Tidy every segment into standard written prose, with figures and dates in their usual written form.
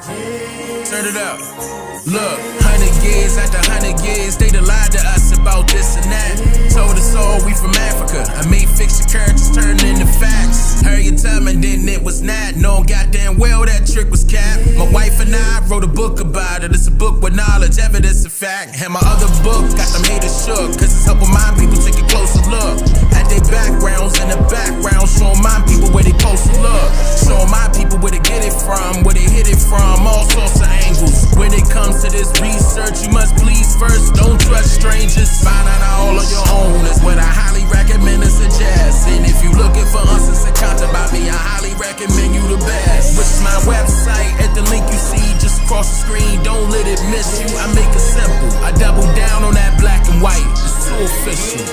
Turn it up. Look, 100 years after 100 years, they done lied to us about this and that. Told us all we from Africa. I made fiction characters turn into facts. Heard you tell me then it was not. No goddamn well that trick was capped. My wife and I wrote a book about it. It's a book with knowledge, evidence, and fact. And my other book got them haters shook, cause it's helping mind people take a closer look at their backgrounds in the background, showing my people where they supposed to look. Showing my people where they get it from, where they hit it from, all sorts of angles. When it comes to this research, you must please first, don't trust strangers. Find out all on your own is what I highly recommend and suggest. And if you looking for answers and content about me, I highly recommend you the best. Which is my website at the link you see just across the screen. Don't let it miss you. I make it simple. I double down on that black and white. It's too official.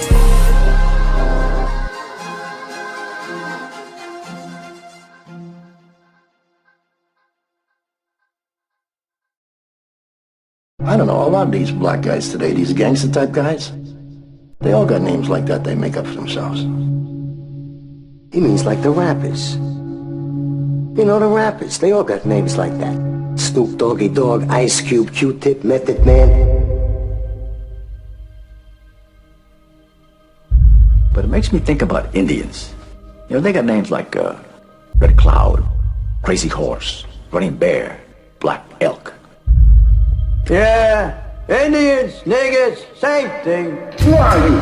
I don't know, a lot of these black guys today, these gangster type guys, they all got names like that they make up for themselves. He means like the rappers. You know, the rappers, they all got names like that. Snoop Doggy Dogg, Ice Cube, Q-Tip, Method Man. But it makes me think about Indians. You know, they got names like Red Cloud, Crazy Horse, Running Bear, Black Elk. Yeah, Indians, niggas, same thing. Who are you?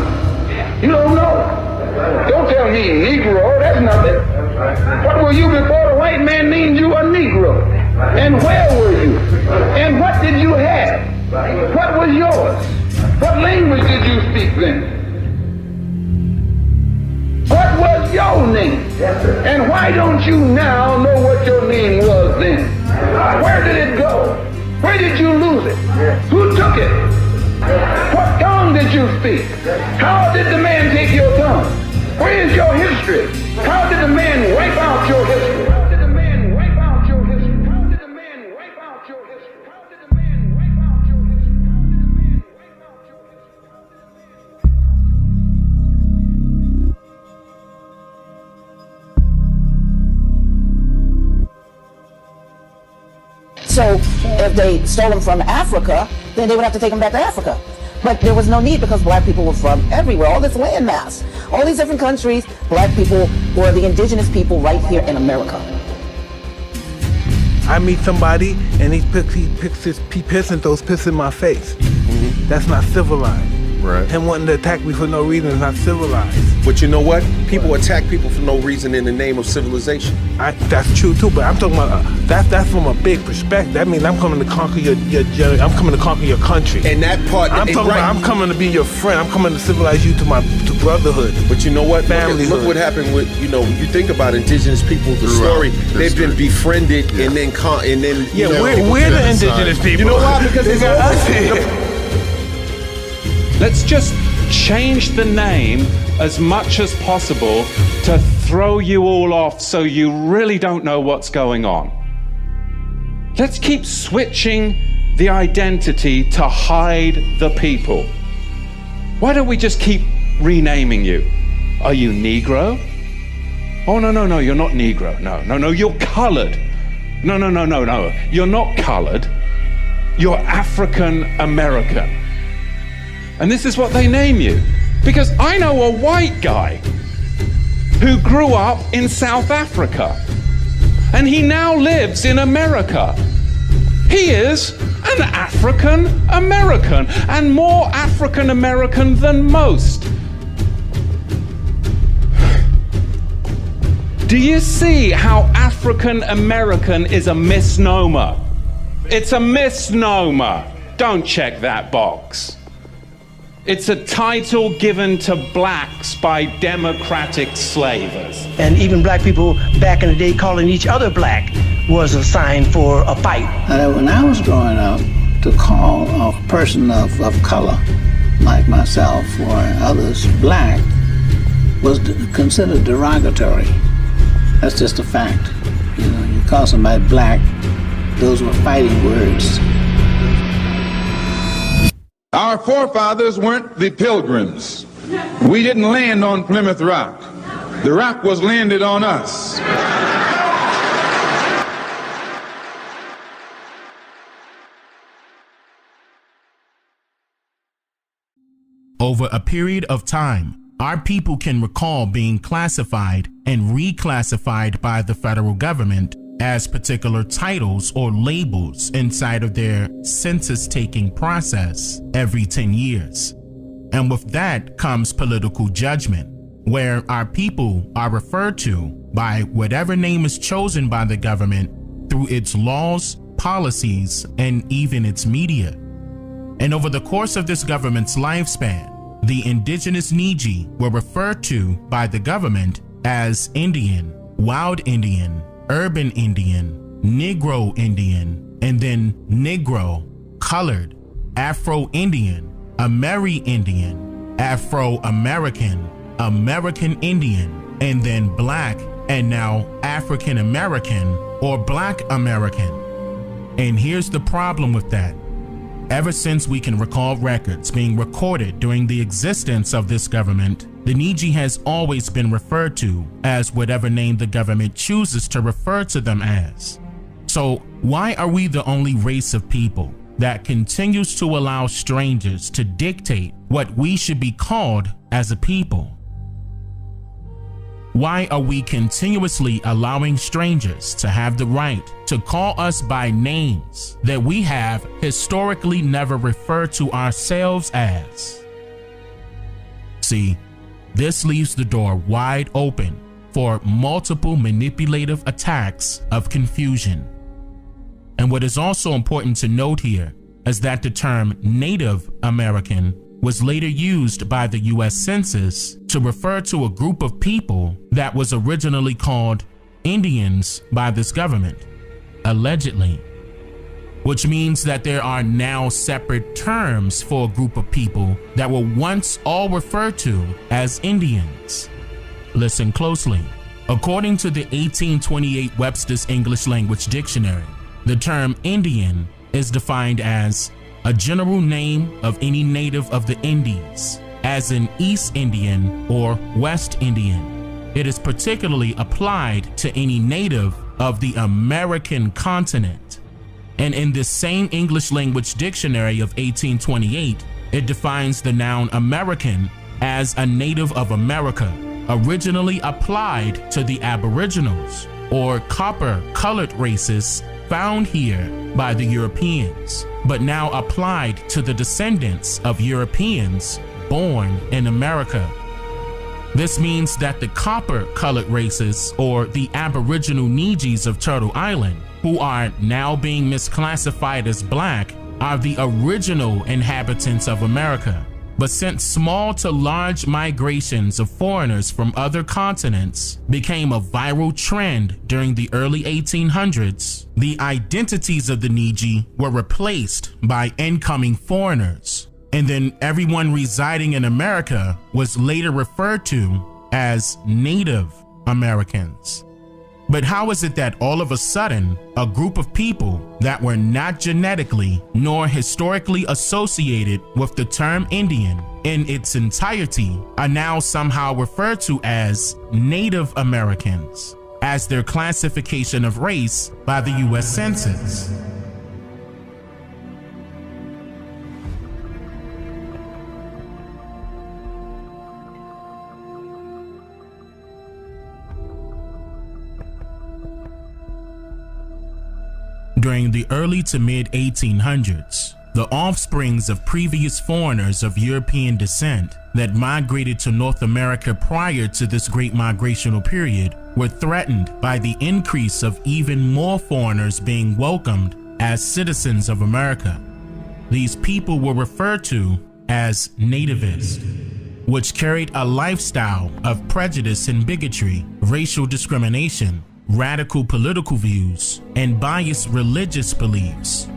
You don't know. Don't tell me Negro, that's nothing. What were you before the white man named you a Negro? And where were you? And what did you have? What was yours? What language did you speak then? What was your name? And why don't you now know what your name was then? Where did it go? Where did you lose it? Who took it? What tongue did you speak? How did the man take your tongue? Where is your history? How did the man wipe out your history? How did the man wipe out your history? How did the man wipe out your history? How did the man wipe out your history? How did the man wipe out your history? So if they stole them from Africa, then they would have to take them back to Africa. But there was no need because black people were from everywhere, all this land mass, all these different countries, black people were the indigenous people right here in America. I meet somebody and he piss and throws piss in my face. Mm-hmm. That's not civilized. Right. Him wanting to attack me for no reason is not civilized. But you know what? People attack people for no reason in the name of civilization. That's true too, but I'm talking about that's from a big perspective. That means I'm coming to conquer I'm coming to conquer your country. And that part, I'm coming to be your friend. I'm coming to civilize you to brotherhood. But you know what? Family. Look what happened with when you think about indigenous people. The story they've been befriended and then we're the indigenous people. You know why? Because they got us here. Let's just change the name as much as possible to throw you all off so you really don't know what's going on. Let's keep switching the identity to hide the people. Why don't we just keep renaming you? Are you Negro? Oh, no, you're not Negro. No, you're colored. No, you're not colored. You're African American. And this is what they name you. Because I know a white guy who grew up in South Africa. And he now lives in America. He is an African American, and more African American than most. Do you see how African American is a misnomer? It's a misnomer. Don't check that box. It's a title given to blacks by democratic slavers. And even black people back in the day calling each other black was a sign for a fight. When I was growing up, to call a person of color, like myself or others, black, was considered derogatory. That's just a fact. You call somebody black, those were fighting words. Our forefathers weren't the Pilgrims. We didn't land on Plymouth Rock. The rock was landed on us. Over a period of time, our people can recall being classified and reclassified by the federal government as particular titles or labels inside of their census-taking process every 10 years. And with that comes political judgment, where our people are referred to by whatever name is chosen by the government through its laws, policies, and even its media. And over the course of this government's lifespan, the indigenous Niji were referred to by the government as Indian, Wild Indian, Urban Indian, Negro Indian, and then Negro, Colored, Afro-Indian, Ameri-Indian, Afro-American, American Indian, and then Black, and now African American or Black American. And here's the problem with that. Ever since we can recall records being recorded during the existence of this government, the Niji has always been referred to as whatever name the government chooses to refer to them as. So why are we the only race of people that continues to allow strangers to dictate what we should be called as a people? Why are we continuously allowing strangers to have the right to call us by names that we have historically never referred to ourselves as? See, this leaves the door wide open for multiple manipulative attacks of confusion. And what is also important to note here is that the term Native American was later used by the US Census to refer to a group of people that was originally called Indians by this government, allegedly. Which means that there are now separate terms for a group of people that were once all referred to as Indians. Listen closely. According to the 1828 Webster's English Language Dictionary, the term Indian is defined as a general name of any native of the Indies, as in East Indian or West Indian. It is particularly applied to any native of the American continent. And in this same English language dictionary of 1828, it defines the noun American as a native of America, originally applied to the Aboriginals or copper-colored races found here by the Europeans, but now applied to the descendants of Europeans born in America. This means that the copper-colored races, or the Aboriginal Nijis of Turtle Island, who are now being misclassified as Black, are the original inhabitants of America. But since small to large migrations of foreigners from other continents became a viral trend during the early 1800s, the identities of the Niji were replaced by incoming foreigners. And then everyone residing in America was later referred to as Native Americans. But how is it that all of a sudden, a group of people that were not genetically nor historically associated with the term Indian in its entirety are now somehow referred to as Native Americans as their classification of race by the US Census? During the early to mid-1800s, the offsprings of previous foreigners of European descent that migrated to North America prior to this great migrational period were threatened by the increase of even more foreigners being welcomed as citizens of America. These people were referred to as nativists, which carried a lifestyle of prejudice and bigotry, racial discrimination, radical political views, and biased religious beliefs.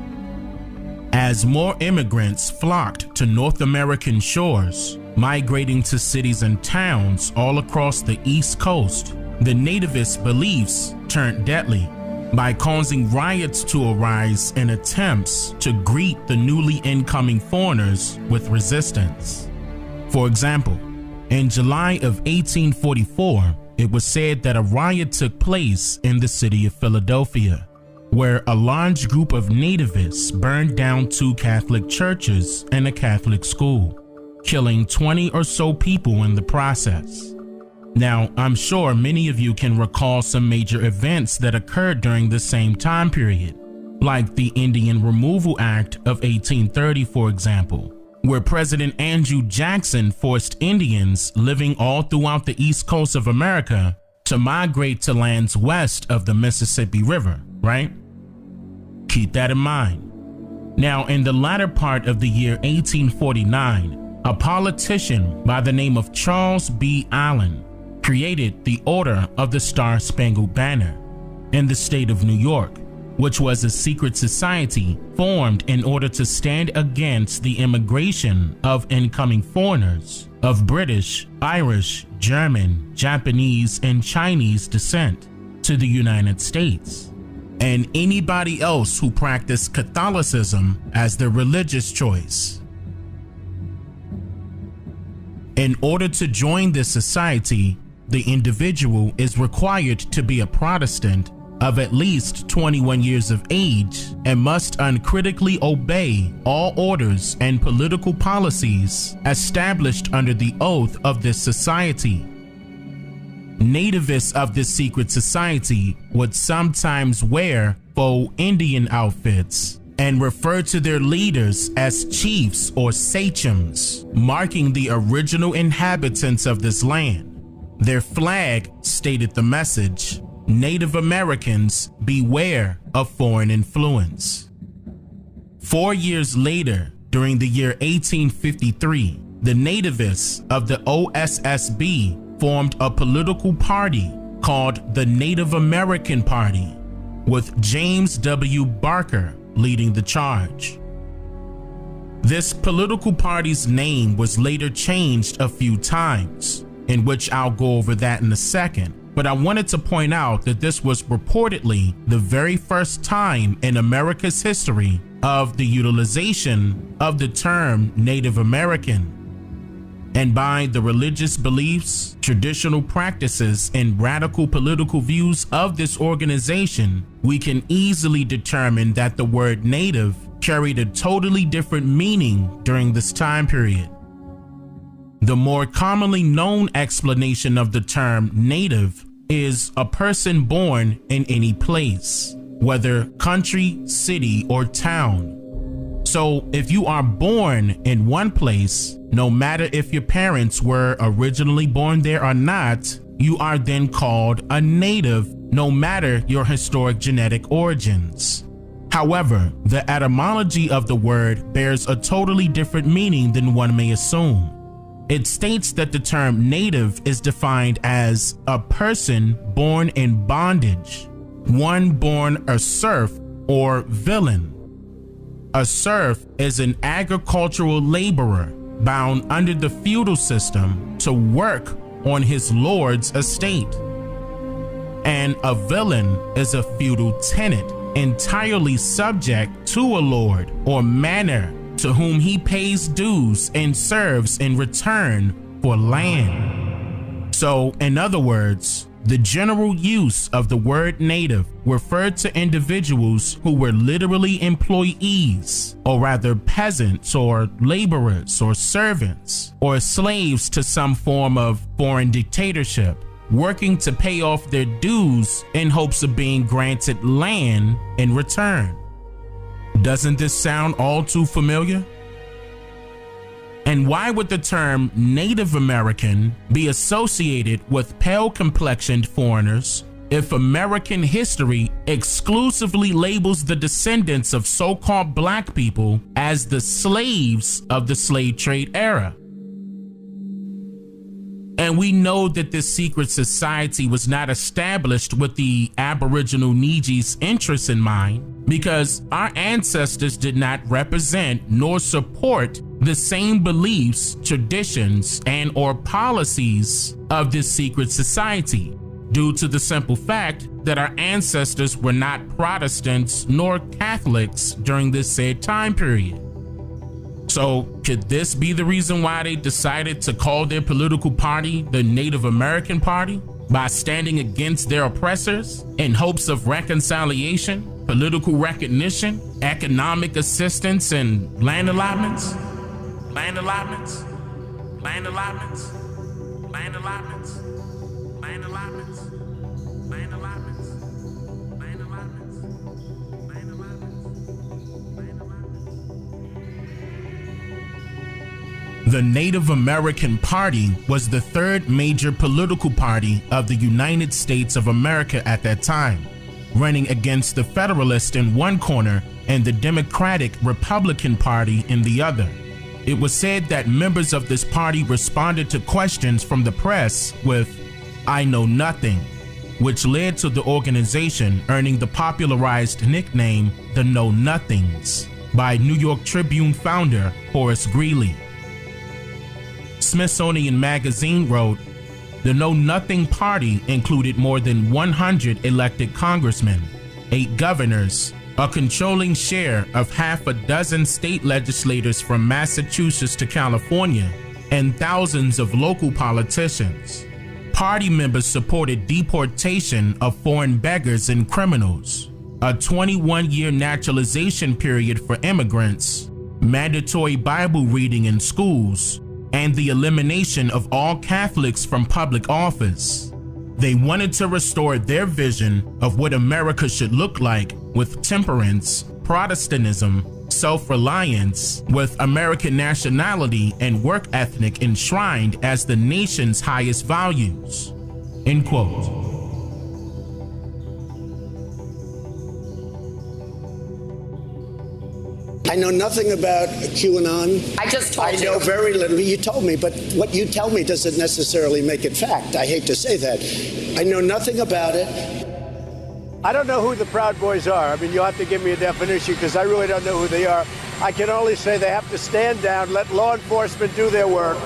As more immigrants flocked to North American shores, migrating to cities and towns all across the East Coast, the nativist beliefs turned deadly by causing riots to arise in attempts to greet the newly incoming foreigners with resistance. For example, in July of 1844, it was said that a riot took place in the city of Philadelphia, where a large group of nativists burned down 2 Catholic churches and a Catholic school. killing 20 or so people in the process. Now, I'm sure many of you can recall some major events that occurred during the same time period, like the Indian Removal Act of 1830, for example, where President Andrew Jackson forced Indians living all throughout the East Coast of America to migrate to lands west of the Mississippi River, right? Keep that in mind. Now, in the latter part of the year 1849, a politician by the name of Charles B. Allen created the Order of the Star-Spangled Banner in the state of New York, which was a secret society formed in order to stand against the immigration of incoming foreigners of British, Irish, German, Japanese, and Chinese descent to the United States, and anybody else who practiced Catholicism as their religious choice. In order to join this society, the individual is required to be a Protestant of at least 21 years of age and must uncritically obey all orders and political policies established under the oath of this society. Nativists of this secret society would sometimes wear faux Indian outfits and refer to their leaders as chiefs or sachems, marking the original inhabitants of this land. Their flag stated the message, "Native Americans, beware of foreign influence." 4 years later, during the year 1853, the nativists of the OSSB formed a political party called the Native American Party, with James W. Barker leading the charge. This political party's name was later changed a few times, in which I'll go over that in a second, but I wanted to point out that this was reportedly the very first time in America's history of the utilization of the term Native American. And by the religious beliefs, traditional practices, and radical political views of this organization, we can easily determine that the word native carried a totally different meaning during this time period. The more commonly known explanation of the term native is a person born in any place, whether country, city, or town. So if you are born in one place, no matter if your parents were originally born there or not, you are then called a native, no matter your historic genetic origins. However, the etymology of the word bears a totally different meaning than one may assume. It states that the term native is defined as a person born in bondage, one born a serf or villain. A serf is an agricultural laborer bound under the feudal system to work on his lord's estate. And a villain is a feudal tenant entirely subject to a lord or manor to whom he pays dues and serves in return for land. So, in other words, the general use of the word native referred to individuals who were literally employees, or rather peasants or laborers or servants, or slaves to some form of foreign dictatorship, working to pay off their dues in hopes of being granted land in return. Doesn't this sound all too familiar? And why would the term Native American be associated with pale-complexioned foreigners if American history exclusively labels the descendants of so-called black people as the slaves of the slave trade era? And we know that this secret society was not established with the Aboriginal Niji's interests in mind, because our ancestors did not represent nor support the same beliefs, traditions, and or policies of this secret society, due to the simple fact that our ancestors were not Protestants nor Catholics during this said time period. So could this be the reason why they decided to call their political party the Native American Party, by standing against their oppressors in hopes of reconciliation, political recognition, economic assistance, and land allotments? Land allotments. Land allotments. Land allotments. Land allotments. Land allotments. Land allotments. The Native American Party was the third major political party of the United States of America at that time, running against the Federalists in one corner and the Democratic Republican Party in the other. It was said that members of this party responded to questions from the press with, "I know nothing," which led to the organization earning the popularized nickname the Know Nothings by New York Tribune founder Horace Greeley. Smithsonian Magazine wrote, "The Know Nothing Party included more than 100 elected congressmen, 8 governors, a controlling share of half a dozen state legislators from Massachusetts to California, and thousands of local politicians. Party members supported deportation of foreign beggars and criminals, a 21-year naturalization period for immigrants, mandatory Bible reading in schools, and the elimination of all Catholics from public office. They wanted to restore their vision of what America should look like, with temperance, Protestantism, self-reliance, with American nationality and work ethic enshrined as the nation's highest values." End quote. I know nothing about QAnon. I just told you. I know very little. You told me, but what you tell me doesn't necessarily make it fact. I hate to say that. I know nothing about it. I don't know who the Proud Boys are. I mean, you'll have to give me a definition because I really don't know who they are. I can only say they have to stand down, let law enforcement do their work.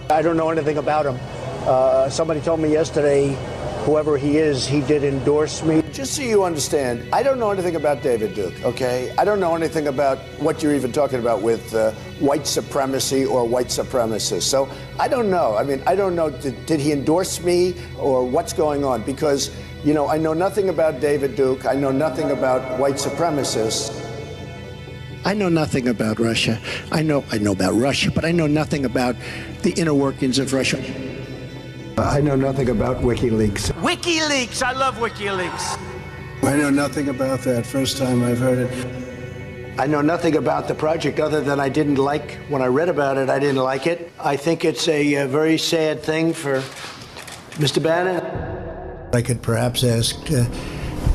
I don't know anything about them. Somebody told me yesterday, whoever he is, he did endorse me. Just so you understand, I don't know anything about David Duke, okay? I don't know anything about what you're even talking about with white supremacy or white supremacists. So I don't know. I mean, I don't know, did he endorse me or what's going on? Because, you know, I know nothing about David Duke. I know nothing about white supremacists. I know nothing about Russia. I know about Russia, but I know nothing about the inner workings of Russia. I know nothing about WikiLeaks. WikiLeaks! I love WikiLeaks. I know nothing about that. First time I've heard it. I know nothing about the project other than I didn't like, when I read about it, I didn't like it. I think it's a very sad thing for Mr. Bannon. I could perhaps ask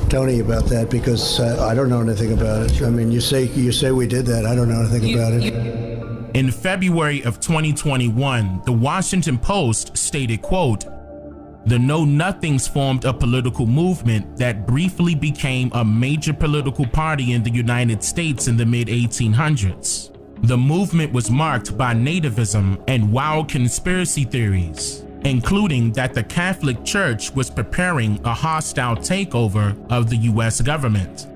Tony about that because I don't know anything about it. I mean, you say we did that. I don't know anything about it. In February of 2021, the Washington Post stated, quote, "The Know Nothings formed a political movement that briefly became a major political party in the United States in the mid-1800s. The movement was marked by nativism and wild conspiracy theories, including that the Catholic Church was preparing a hostile takeover of the US government."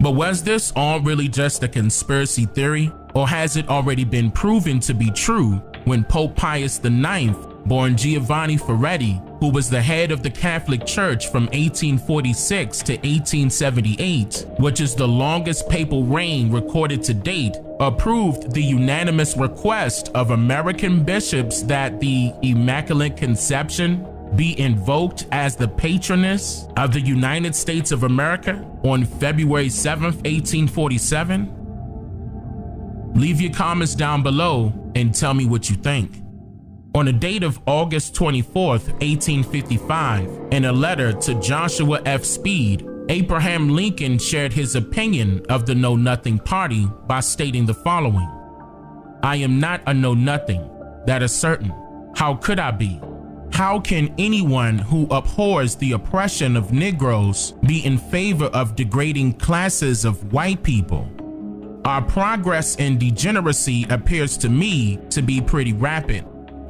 But was this all really just a conspiracy theory, or has it already been proven to be true when Pope Pius IX, born Giovanni Ferretti, who was the head of the Catholic Church from 1846 to 1878, which is the longest papal reign recorded to date, approved the unanimous request of American bishops that the Immaculate Conception be invoked as the patroness of the United States of America on February 7th, 1847? Leave your comments down below and tell me what you think. On the date of August 24th, 1855, in a letter to Joshua F. Speed, Abraham Lincoln shared his opinion of the Know Nothing Party by stating the following: "I am not a Know Nothing, that is certain. How could I be? How can anyone who abhors the oppression of Negroes be in favor of degrading classes of white people? Our progress in degeneracy appears to me to be pretty rapid.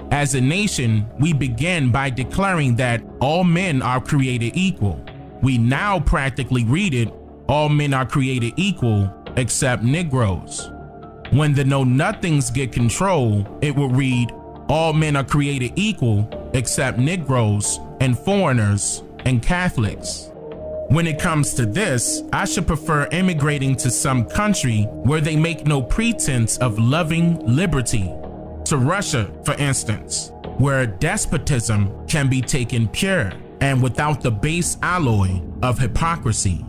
As a nation, we begin by declaring that all men are created equal. We now practically read it, all men are created equal except Negroes. When the Know Nothings get control, it will read, all men are created equal except Negroes and foreigners and Catholics. When it comes to this, I should prefer immigrating to some country where they make no pretense of loving liberty. to Russia, for instance, where despotism can be taken pure and without the base alloy of hypocrisy.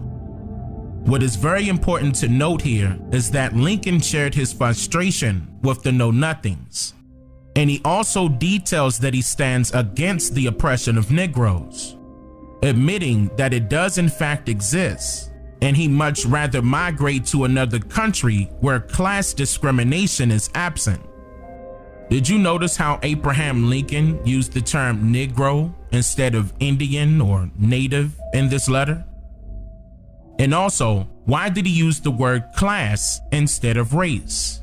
What is very important to note here is that Lincoln shared his frustration with the know-nothings, and he also details that he stands against the oppression of Negroes, admitting that it does in fact exist, and he much rather migrate to another country where class discrimination is absent. Did you notice how Abraham Lincoln used the term Negro instead of Indian or Native in this letter? And also, why did he use the word class instead of race?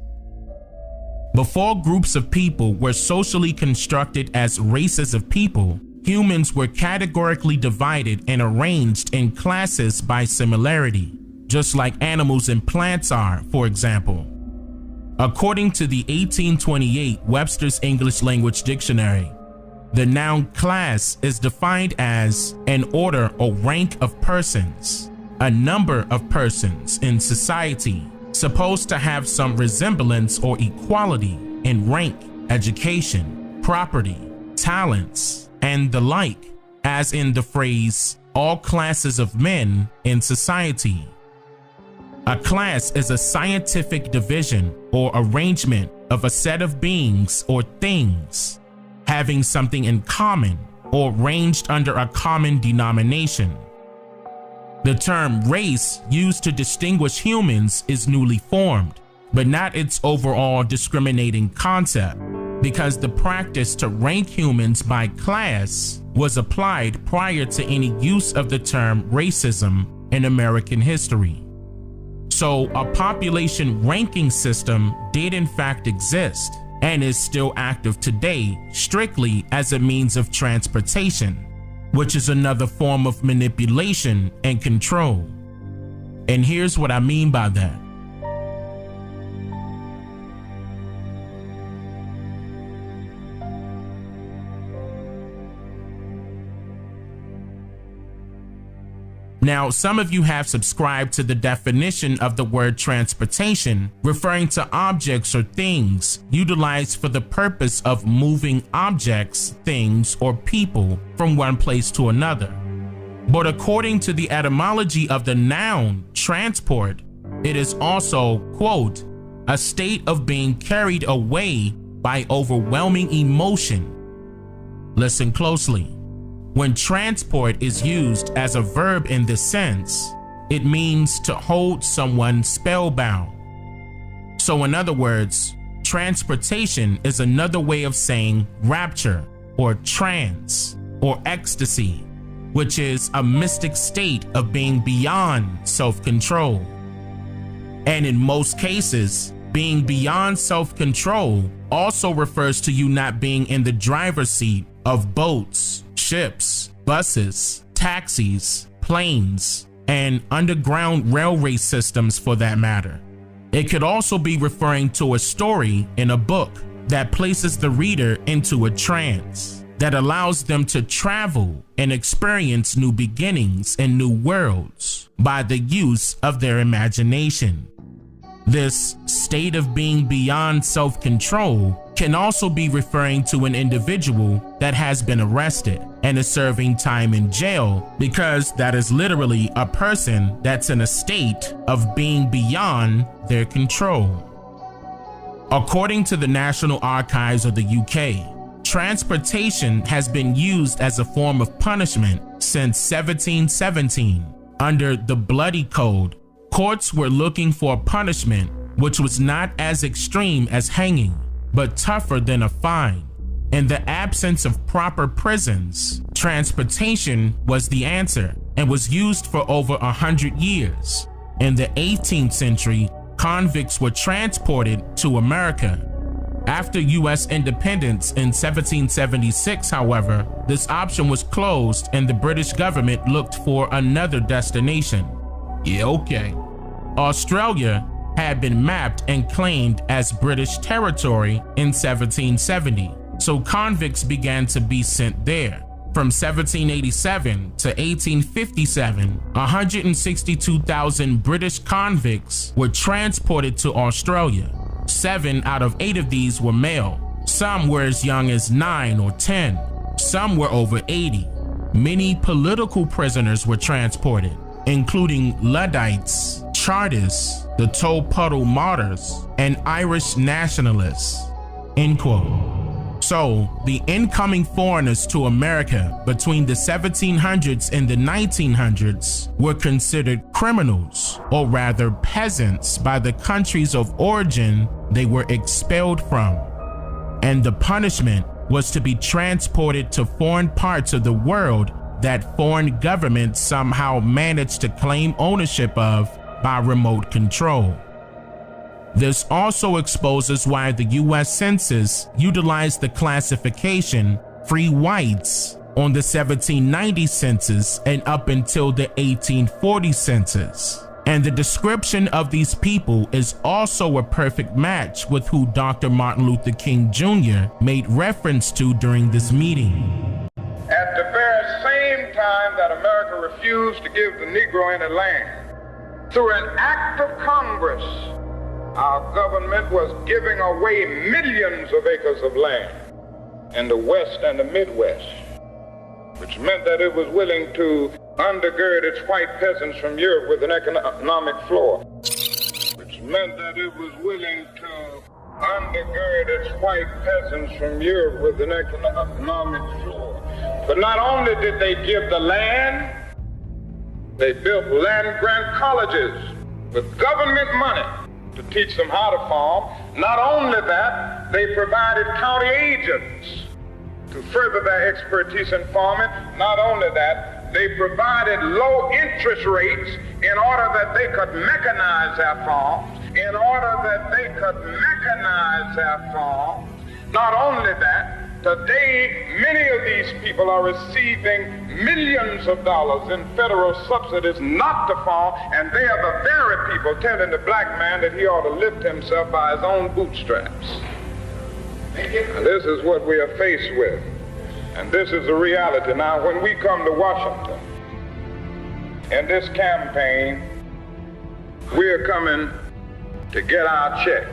Before groups of people were socially constructed as races of people, humans were categorically divided and arranged in classes by similarity, just like animals and plants are, for example. According to the 1828 Webster's English Language Dictionary, the noun class is defined as an order or rank of persons, a number of persons in society supposed to have some resemblance or equality in rank, education, property, talents, and the like, as in the phrase, all classes of men in society. A class is a scientific division or arrangement of a set of beings or things having something in common or ranged under a common denomination. The term race used to distinguish humans is newly formed, but not its overall discriminating concept, because the practice to rank humans by class was applied prior to any use of the term racism in American history. So a population ranking system did in fact exist and is still active today strictly as a means of transportation, which is another form of manipulation and control. And here's what I mean by that. Now, some of you have subscribed to the definition of the word transportation, referring to objects or things utilized for the purpose of moving objects, things, or people from one place to another. But according to the etymology of the noun transport, it is also, quote, a state of being carried away by overwhelming emotion. Listen closely. When transport is used as a verb in this sense, it means to hold someone spellbound. So in other words, transportation is another way of saying rapture or trance or ecstasy, which is a mystic state of being beyond self-control. And in most cases, being beyond self-control also refers to you not being in the driver's seat of boats, ships, buses, taxis, planes, and underground railway systems for that matter. It could also be referring to a story in a book that places the reader into a trance that allows them to travel and experience new beginnings and new worlds by the use of their imagination. This state of being beyond self-control can also be referring to an individual that has been arrested and is serving time in jail, because that is literally a person that's in a state of being beyond their control. According to the National Archives of the UK, transportation has been used as a form of punishment since 1717. Under the Bloody Code, courts were looking for a punishment which was not as extreme as hanging, but tougher than a fine. In the absence of proper prisons, transportation was the answer and was used for over 100 years. In the 18th century, convicts were transported to America. After U.S. independence in 1776, however, this option was closed and the British government looked for another destination. Yeah, okay. Australia had been mapped and claimed as British territory in 1770, so convicts began to be sent there. From 1787 to 1857, 162,000 British convicts were transported to Australia. 7 out of 8 of these were male, Some were as young as 9 or 10. Some were over 80. Many political prisoners were transported, including Luddites, Chartists, the Toll Puddle Martyrs, and Irish nationalists. End quote. So, the incoming foreigners to America between the 1700s and the 1900s were considered criminals, or rather peasants, by the countries of origin they were expelled from. And the punishment was to be transported to foreign parts of the world that foreign governments somehow managed to claim ownership of by remote control. This also exposes why the U.S. Census utilized the classification free whites on the 1790 census and up until the 1840 census. And the description of these people is also a perfect match with who Dr. Martin Luther King Jr. made reference to during this meeting. At the very same time that America refused to give the Negro any land, through an act of Congress, our government was giving away millions of acres of land in the West and the Midwest, which meant that it was willing to undergird its white peasants from Europe with an economic floor, which meant that it was willing to undergird its white peasants from Europe with an economic floor. But not only did they give the land, they built land-grant colleges with government money to teach them how to farm. Not only that, they provided county agents to further their expertise in farming. Not only that, they provided low interest rates in order that they could mechanize their farms. Not only that, today many of these people are receiving millions of dollars in federal subsidies not to farm, and they are the very people telling the black man that he ought to lift himself by his own bootstraps. And this is what we are faced with. And this is the reality. Now, when we come to Washington in this campaign, we're coming to get our check,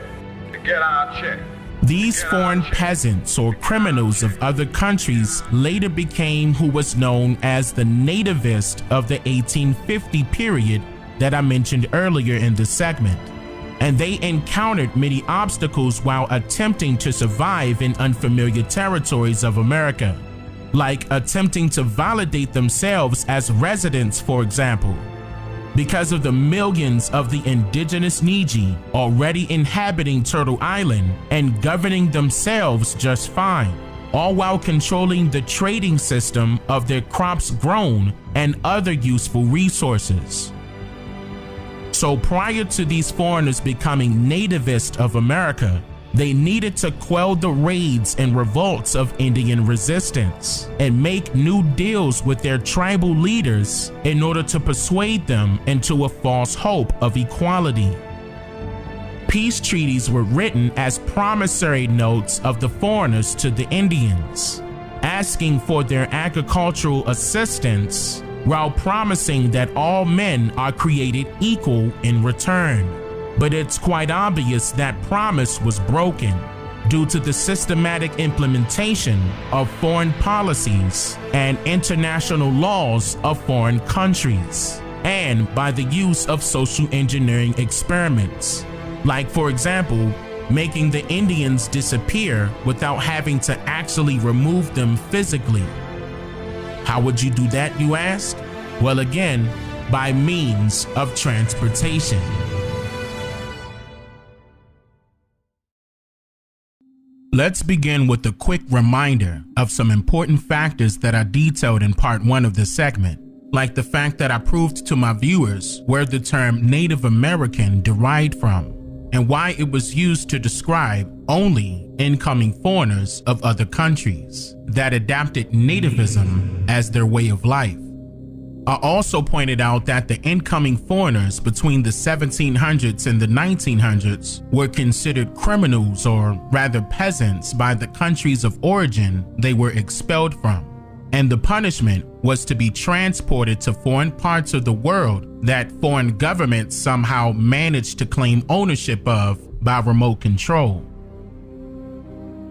These foreign peasants or criminals of other countries later became who was known as the nativists of the 1850 period that I mentioned earlier in the segment. And they encountered many obstacles while attempting to survive in unfamiliar territories of America, like attempting to validate themselves as residents, for example, because of the millions of the indigenous Niji already inhabiting Turtle Island and governing themselves just fine, all while controlling the trading system of their crops grown and other useful resources. So prior to these foreigners becoming nativists of America, they needed to quell the raids and revolts of Indian resistance and make new deals with their tribal leaders in order to persuade them into a false hope of equality. Peace treaties were written as promissory notes of the foreigners to the Indians, asking for their agricultural assistance while promising that all men are created equal in return. But it's quite obvious that promise was broken due to the systematic implementation of foreign policies and international laws of foreign countries, and by the use of social engineering experiments, like, for example, making the Indians disappear without having to actually remove them physically. How would you do that, you ask? Well, again, by means of transportation. Let's begin with a quick reminder of some important factors that are detailed in part 1 of this segment, like the fact that I proved to my viewers where the term Native American derived from and why it was used to describe only incoming foreigners of other countries that adapted nativism as their way of life. I also pointed out that the incoming foreigners between the 1700s and the 1900s were considered criminals, or rather peasants, by the countries of origin they were expelled from, and the punishment was to be transported to foreign parts of the world that foreign governments somehow managed to claim ownership of by remote control.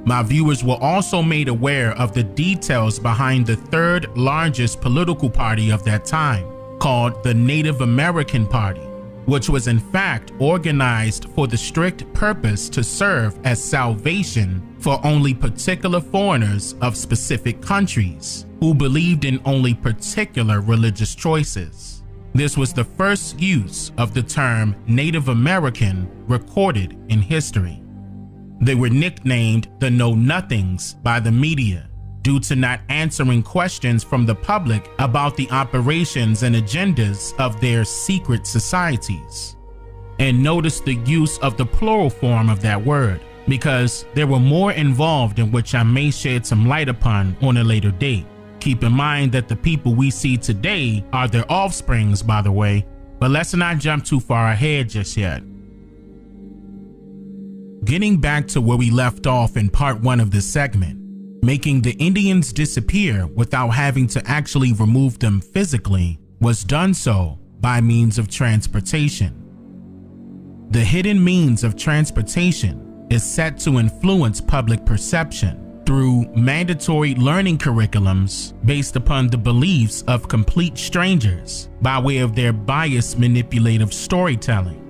My viewers were also made aware of the details behind the third largest political party of that time, called the Native American Party, which was in fact organized for the strict purpose to serve as salvation for only particular foreigners of specific countries who believed in only particular religious choices. This was the first use of the term Native American recorded in history. They were nicknamed the Know-Nothings by the media due to not answering questions from the public about the operations and agendas of their secret societies. And notice the use of the plural form of that word, because there were more involved in which I may shed some light upon on a later date. Keep in mind that the people we see today are their offsprings, by the way, but let's not jump too far ahead just yet. Getting back to where we left off in part 1 of this segment, making the Indians disappear without having to actually remove them physically was done so by means of transportation. The hidden means of transportation is set to influence public perception through mandatory learning curriculums based upon the beliefs of complete strangers by way of their biased manipulative storytelling,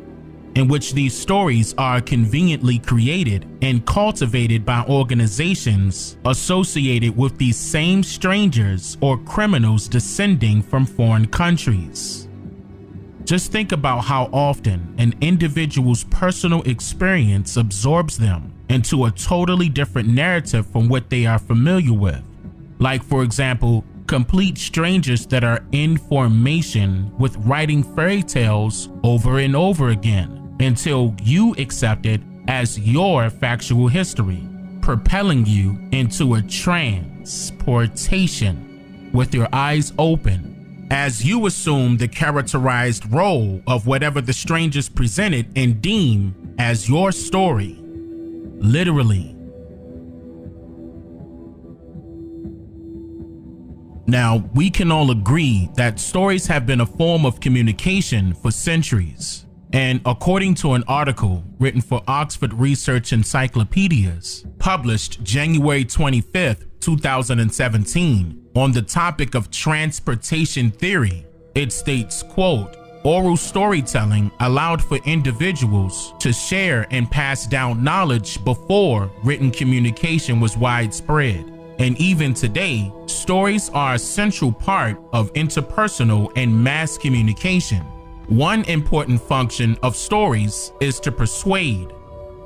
in which these stories are conveniently created and cultivated by organizations associated with these same strangers or criminals descending from foreign countries. Just think about how often an individual's personal experience absorbs them into a totally different narrative from what they are familiar with. Like, for example, complete strangers that are in formation with writing fairy tales over and over again until you accept it as your factual history, propelling you into a transportation with your eyes open as you assume the characterized role of whatever the strangers presented and deem as your story. Literally. Now, we can all agree that stories have been a form of communication for centuries. And according to an article written for Oxford Research Encyclopedias, published January 25th, 2017, on the topic of transportation theory, it states, quote, "Oral storytelling allowed for individuals to share and pass down knowledge before written communication was widespread. And even today, stories are a central part of interpersonal and mass communication. One important function of stories is to persuade.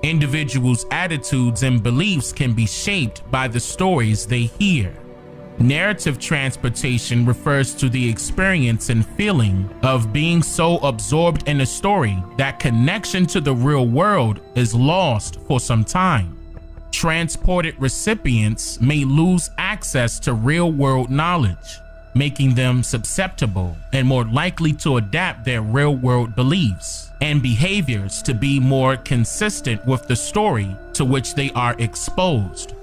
Individuals' attitudes and beliefs can be shaped by the stories they hear. Narrative transportation refers to the experience and feeling of being so absorbed in a story that connection to the real world is lost for some time. Transported recipients may lose access to real-world knowledge, making them susceptible and more likely to adapt their real-world beliefs and behaviors to be more consistent with the story to which they are exposed.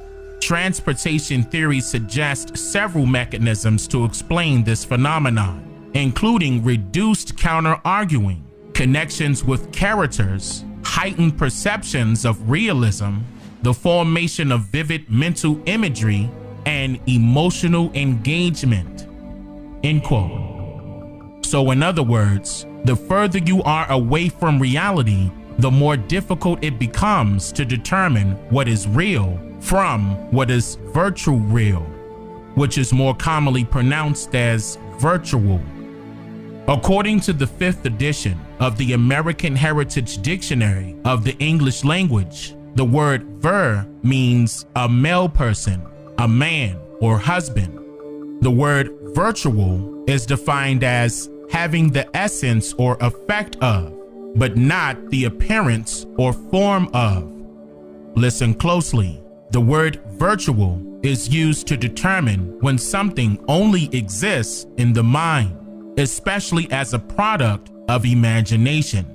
Transportation theory suggests several mechanisms to explain this phenomenon, including reduced counter-arguing, connections with characters, heightened perceptions of realism, the formation of vivid mental imagery, and emotional engagement." End quote. So in other words, the further you are away from reality, the more difficult it becomes to determine what is real from what is virtual real, which is more commonly pronounced as virtual. According to the 5th edition of the American Heritage Dictionary of the English language, the word vir means a male person, a man, or husband. The word virtual is defined as having the essence or effect of, but not the appearance or form of. Listen closely. The word virtual is used to determine when something only exists in the mind, especially as a product of imagination.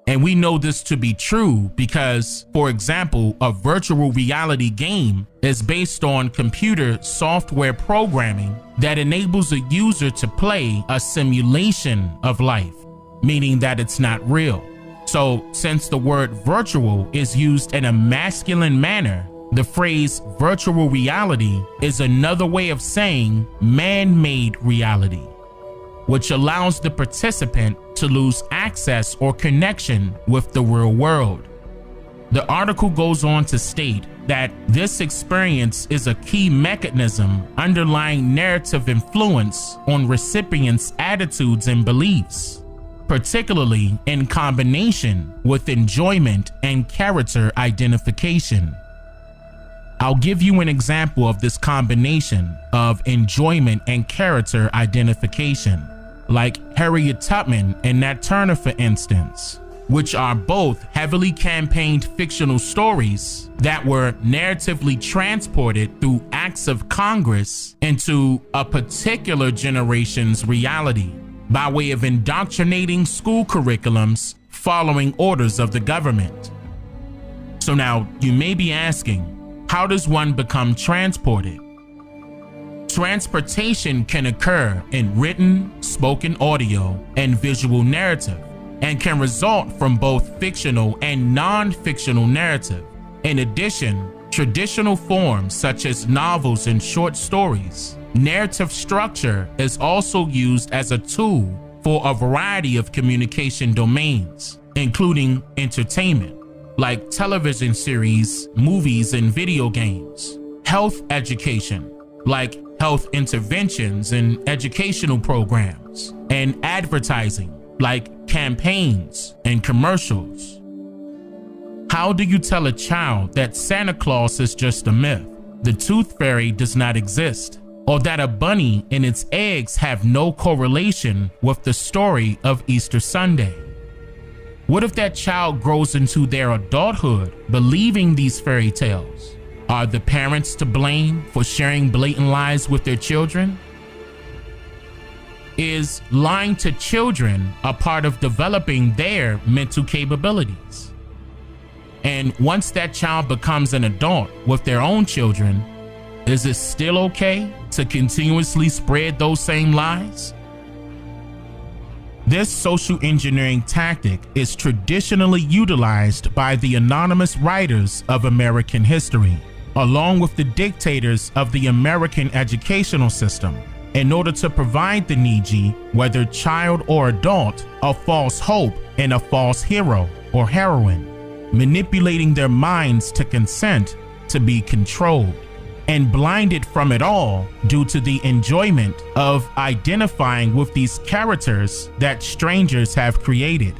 And we know this to be true because, for example, a virtual reality game is based on computer software programming that enables a user to play a simulation of life, meaning that it's not real. So, since the word virtual is used in a masculine manner, The phrase virtual reality is another way of saying man-made reality, which allows the participant to lose access or connection with the real world. The article goes on to state that this experience is a key mechanism underlying narrative influence on recipients' attitudes and beliefs, particularly in combination with enjoyment and character identification. I'll give you an example of this combination of enjoyment and character identification, like Harriet Tubman and Nat Turner, for instance, which are both heavily campaigned fictional stories that were narratively transported through acts of Congress into a particular generation's reality by way of indoctrinating school curriculums following orders of the government. So now you may be asking, how does one become transported? Transportation can occur in written, spoken audio, and visual narrative, and can result from both fictional and non-fictional narrative. In addition, traditional forms such as novels and short stories, narrative structure is also used as a tool for a variety of communication domains, including entertainment, like television series, movies, and video games, health education, like health interventions and educational programs, and advertising, like campaigns and commercials. How do you tell a child that Santa Claus is just a myth, the tooth fairy does not exist, or that a bunny and its eggs have no correlation with the story of Easter Sunday? What if that child grows into their adulthood believing these fairy tales? Are the parents to blame for sharing blatant lies with their children? Is lying to children a part of developing their mental capabilities? And once that child becomes an adult with their own children, is it still okay to continuously spread those same lies? This social engineering tactic is traditionally utilized by the anonymous writers of American history, along with the dictators of the American educational system, in order to provide the needy, whether child or adult, a false hope and a false hero or heroine, manipulating their minds to consent to be controlled, and blinded from it all due to the enjoyment of identifying with these characters that strangers have created.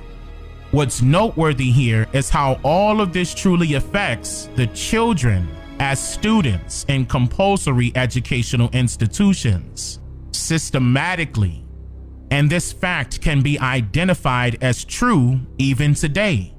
What's noteworthy here is how all of this truly affects the children as students in compulsory educational institutions systematically, and this fact can be identified as true even today.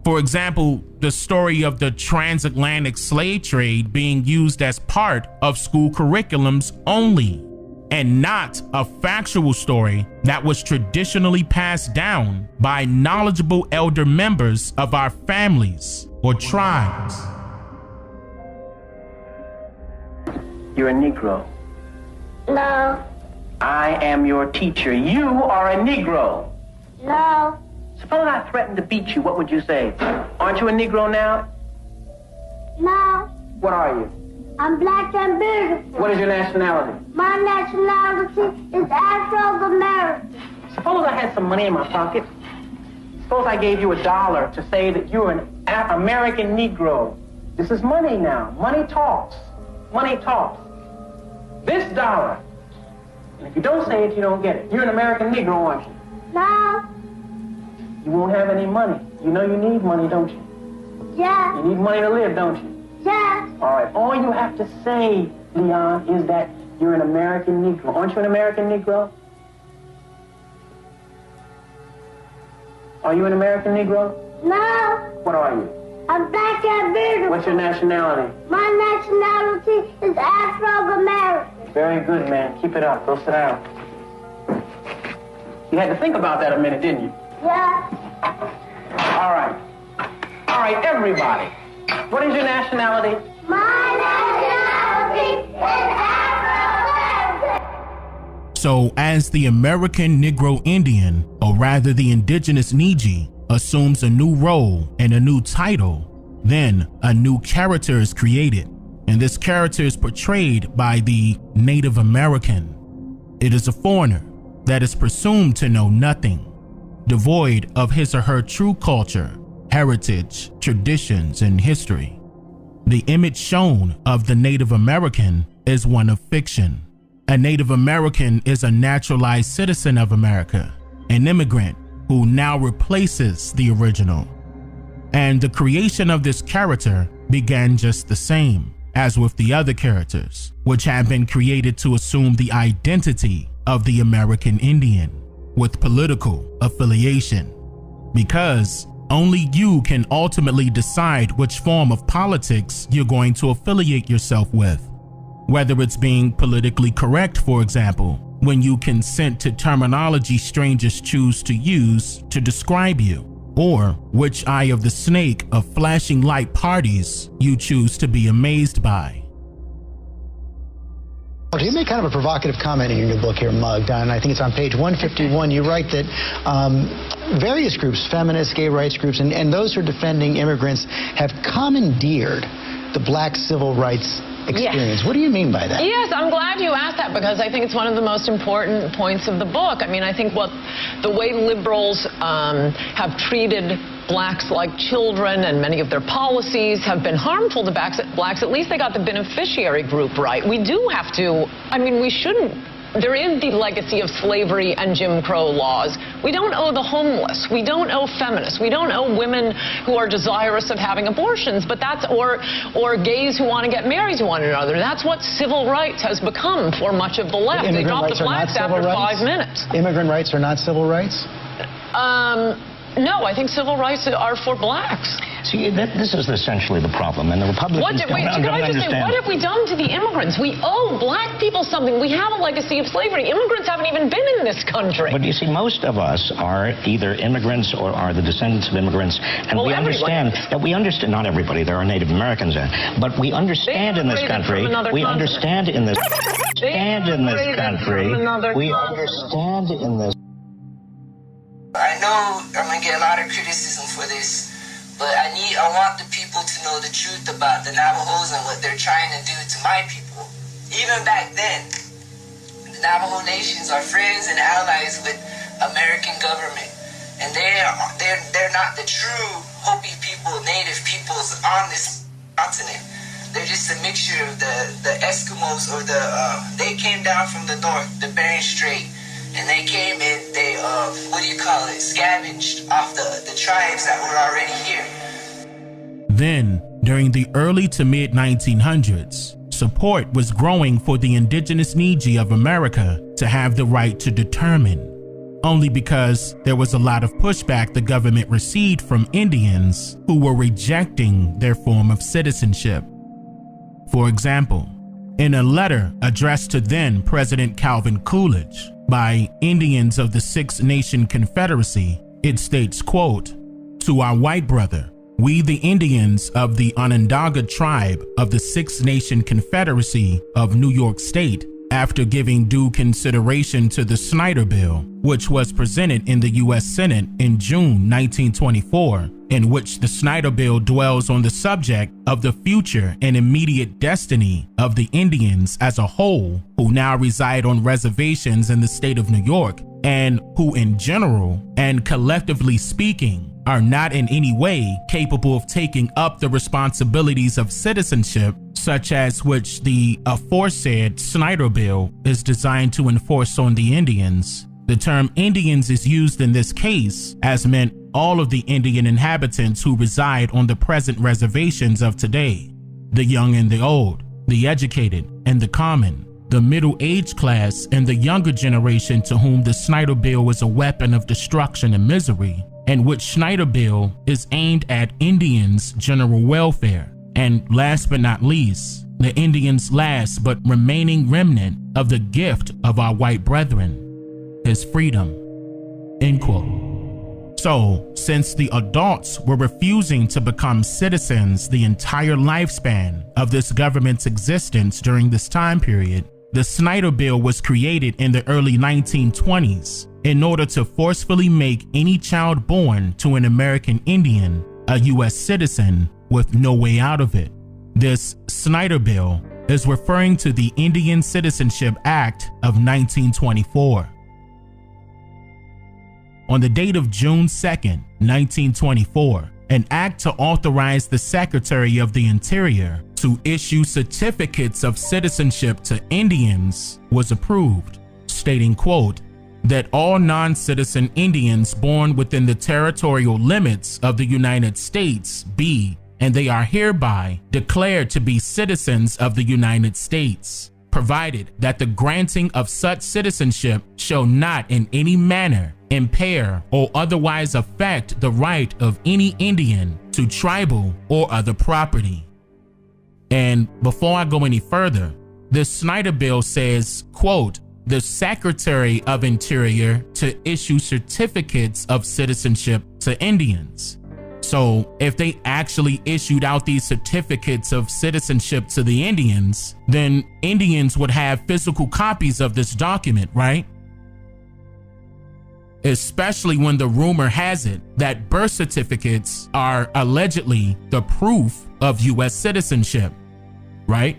For example, the story of the transatlantic slave trade being used as part of school curriculums only, and not a factual story that was traditionally passed down by knowledgeable elder members of our families or tribes. You're a Negro. No. I am your teacher. You are a Negro. No. Suppose I threatened to beat you, what would you say? Aren't you a Negro now? No. What are you? I'm black and beautiful. What is your nationality? My nationality is Afro-American. Suppose I had some money in my pocket. Suppose I gave you $1 to say that you're an American Negro. This is money now. Money talks. Money talks. This $1. And if you don't say it, you don't get it. You're an American Negro, aren't you? No. You won't have any money. You know you need money, don't you? Yeah. You need money to live, don't you? Yeah. All right. All you have to say, Leon, is that you're an American Negro. Aren't you an American Negro? Are you an American Negro? No. What are you? I'm black and beautiful. What's your nationality? My nationality is Afro-American. Very good, man. Keep it up. Go sit down. You had to think about that a minute, didn't you? Yeah. All right. All right, everybody. What is your nationality? My nationality is Afro-American. So as the American Negro Indian, or rather the indigenous Niji, assumes a new role and a new title, Then a new character is created, and this character is portrayed by the Native American. It is a foreigner that is presumed to know nothing, devoid of his or her true culture, heritage, traditions, and history. The image shown of the Native American is one of fiction. A Native American is a naturalized citizen of America, an immigrant who now replaces the original. And the creation of this character began just the same as with the other characters, which have been created to assume the identity of the American Indian with political affiliation, because only you can ultimately decide which form of politics you're going to affiliate yourself with. Whether it's being politically correct, for example, when you consent to terminology strangers choose to use to describe you, or which eye of the snake of flashing light parties you choose to be amazed by. You make kind of a provocative comment in your book here, Mug, and I think it's on page 151. You write that various groups, feminist, gay rights groups, and those who are defending immigrants have commandeered the black civil rights experience. Yes. What do you mean by that? Yes, I'm glad you asked that, because I think it's one of the most important points of the book. I mean, I think the way liberals have treated blacks like children, and many of their policies have been harmful to blacks, at least they got the beneficiary group right. We do have to, I mean, we shouldn't. There is the legacy of slavery and Jim Crow laws. We don't owe the homeless. We don't owe feminists. We don't owe women who are desirous of having abortions, but that's, or gays who want to get married to one another. That's what civil rights has become for much of the left. They dropped the blacks after 5 minutes. Immigrant rights are not civil rights? No, I think civil rights are for blacks. See, this is essentially the problem, and the Republicans don't understand. What have we done to the immigrants? We owe black people something. We have a legacy of slavery. Immigrants haven't even been in this country. But you see, most of us are either immigrants or are the descendants of immigrants, and we understand that not everybody, there are Native Americans in, but we understand in this country, we understand in this country, I know I'm gonna get a lot of criticism for this, but I want the people to know the truth about the Navajos and what they're trying to do to my people. Even back then, the Navajo nations are friends and allies with American government, and they're not the true Hopi people, Native peoples on this continent. They're just a mixture of the Eskimos, or they came down from the north, the Bering Strait. And they came in, they, scavenged off the tribes that were already here. Then, during the early to mid 1900s, support was growing for the indigenous Niji of America to have the right to determine, only because there was a lot of pushback the government received from Indians who were rejecting their form of citizenship. For example, in a letter addressed to then President Calvin Coolidge by Indians of the Six Nation Confederacy, it states, quote, "To our white brother, we the Indians of the Onondaga tribe of the Six Nation Confederacy of New York State, after giving due consideration to the Snyder Bill, which was presented in the U.S. Senate in June 1924, in which the Snyder Bill dwells on the subject of the future and immediate destiny of the Indians as a whole who now reside on reservations in the state of New York, and who in general and collectively speaking are not in any way capable of taking up the responsibilities of citizenship, such as which the aforesaid Snyder Bill is designed to enforce on the Indians." The term Indians is used in this case as meant all of the Indian inhabitants who reside on the present reservations of today, the young and the old, the educated and the common, the middle-aged class and the younger generation to whom the Snyder Bill was a weapon of destruction and misery, and which Snyder Bill is aimed at Indians' general welfare. And last but not least, the Indians' last but remaining remnant of the gift of our white brethren, his freedom." End quote. So, since the adults were refusing to become citizens the entire lifespan of this government's existence during this time period, the Snyder Bill was created in the early 1920s in order to forcefully make any child born to an American Indian a U.S. citizen with no way out of it. This Snyder Bill is referring to the Indian Citizenship Act of 1924. On the date of June 2nd, 1924, an act to authorize the Secretary of the Interior to issue certificates of citizenship to Indians was approved, stating, quote, that all non-citizen Indians born within the territorial limits of the United States be, and they are hereby declared to be citizens of the United States, provided that the granting of such citizenship shall not in any manner impair or otherwise affect the right of any Indian to tribal or other property. And before I go any further, the Snyder Bill says, quote, the Secretary of Interior to issue certificates of citizenship to Indians. So if they actually issued out these certificates of citizenship to the Indians, then Indians would have physical copies of this document, right? Especially when the rumor has it that birth certificates are allegedly the proof of U.S. citizenship, right?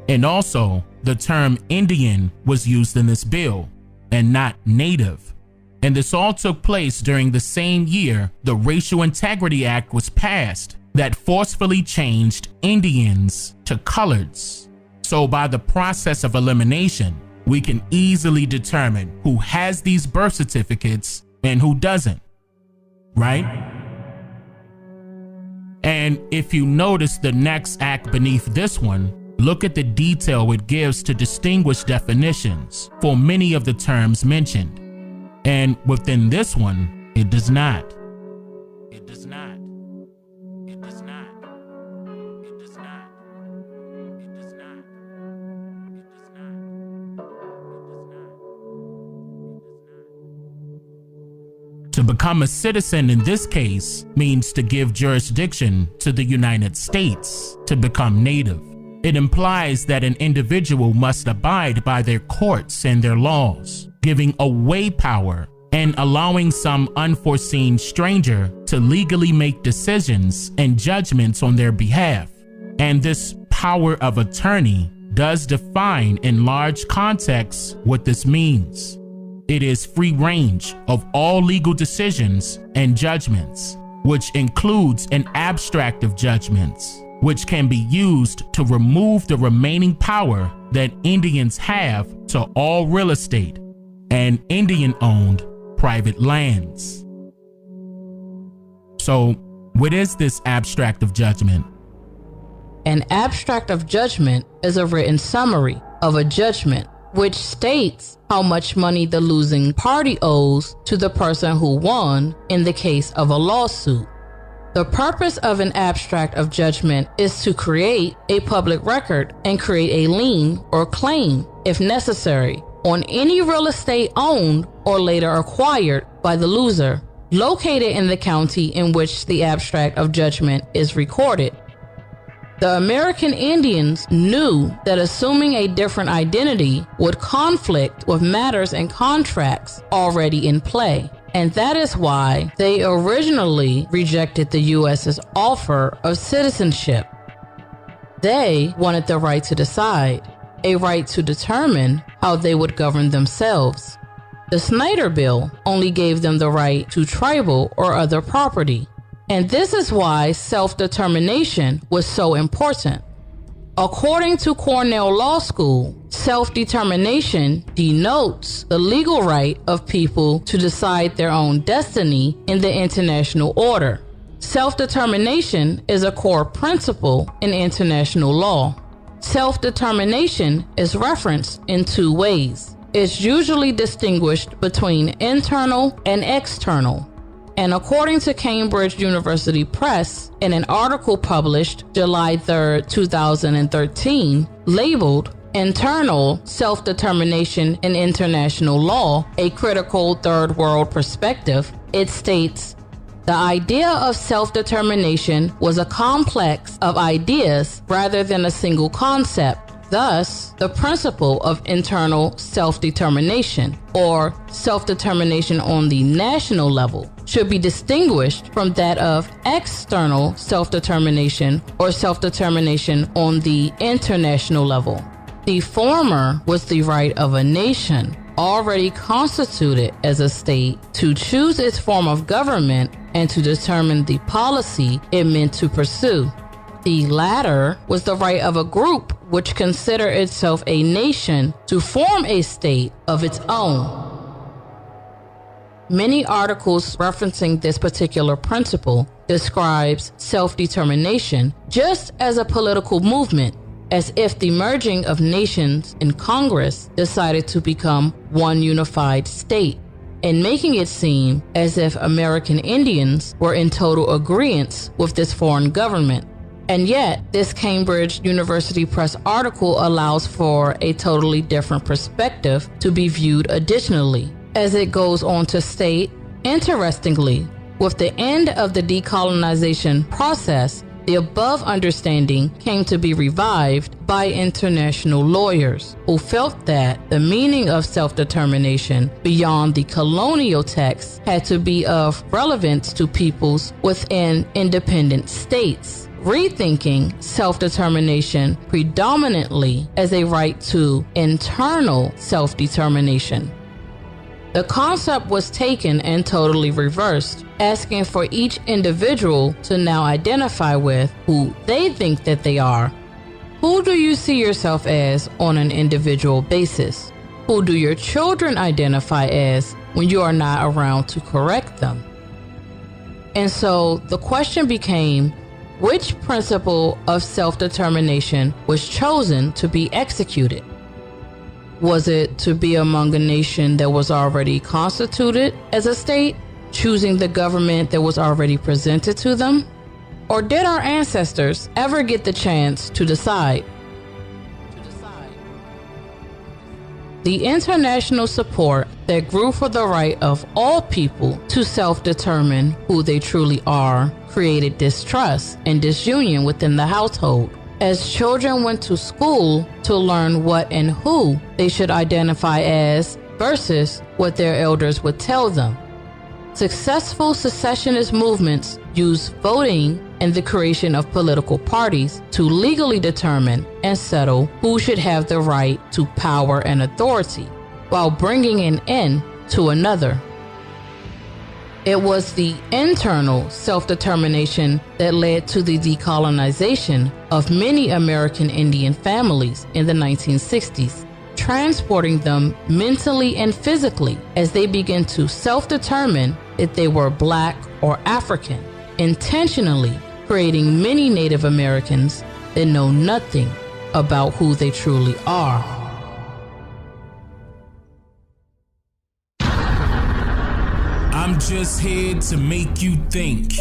And also, the term Indian was used in this bill and not Native. And this all took place during the same year the Racial Integrity Act was passed that forcefully changed Indians to coloreds. So by the process of elimination, we can easily determine who has these birth certificates and who doesn't, right? And if you notice the next act beneath this one, look at the detail it gives to distinguish definitions for many of the terms mentioned. And within this one, it does not. It does not. It does not. It does not. It does not. It does not. To become a citizen in this case means to give jurisdiction to the United States to become native. It implies that an individual must abide by their courts and their laws, giving away power and allowing some unforeseen stranger to legally make decisions and judgments on their behalf. And this power of attorney does define in large contexts what this means. It is free range of all legal decisions and judgments, which includes an abstract of judgments, which can be used to remove the remaining power that Indians have to all real estate and Indian-owned private lands. So, what is this abstract of judgment? An abstract of judgment is a written summary of a judgment which states how much money the losing party owes to the person who won in the case of a lawsuit. The purpose of an abstract of judgment is to create a public record and create a lien or claim, if necessary, on any real estate owned or later acquired by the loser, located in the county in which the abstract of judgment is recorded. The American Indians knew that assuming a different identity would conflict with matters and contracts already in play. And that is why they originally rejected the U.S.'s offer of citizenship. They wanted the right to decide, a right to determine how they would govern themselves. The Snyder Bill only gave them the right to tribal or other property. And this is why self-determination was so important. According to Cornell Law School, self-determination denotes the legal right of people to decide their own destiny in the international order. Self-determination is a core principle in international law. Self-determination is referenced in two ways. It's usually distinguished between internal and external. And according to Cambridge University Press, in an article published July 3, 2013, labeled Internal Self-Determination in International Law, a Critical Third World Perspective, it states, the idea of self-determination was a complex of ideas rather than a single concept. Thus, the principle of internal self-determination, or self-determination on the national level, should be distinguished from that of external self-determination or self-determination on the international level. The former was the right of a nation already constituted as a state to choose its form of government and to determine the policy it meant to pursue. The latter was the right of a group which considered itself a nation to form a state of its own. Many articles referencing this particular principle describes self-determination just as a political movement, as if the merging of nations in Congress decided to become one unified state, and making it seem as if American Indians were in total agreement with this foreign government. And yet, this Cambridge University Press article allows for a totally different perspective to be viewed additionally, as it goes on to state, interestingly, with the end of the decolonization process, the above understanding came to be revived by international lawyers who felt that the meaning of self-determination beyond the colonial text had to be of relevance to peoples within independent states, rethinking self-determination predominantly as a right to internal self-determination. The concept was taken and totally reversed, asking for each individual to now identify with who they think that they are. Who do you see yourself as on an individual basis? Who do your children identify as when you are not around to correct them? And so the question became, which principle of self-determination was chosen to be executed? Was it to be among a nation that was already constituted as a state, choosing the government that was already presented to them? Or did our ancestors ever get the chance to decide? The international support that grew for the right of all people to self-determine who they truly are created distrust and disunion within the household, as children went to school to learn what and who they should identify as versus what their elders would tell them. Successful secessionist movements used voting and the creation of political parties to legally determine and settle who should have the right to power and authority, while bringing an end to another. It was the internal self-determination that led to the decolonization of many American Indian families in the 1960s, transporting them mentally and physically as they began to self-determine if they were Black or African, intentionally creating many Native Americans that know nothing about who they truly are. I'm just here to make you think.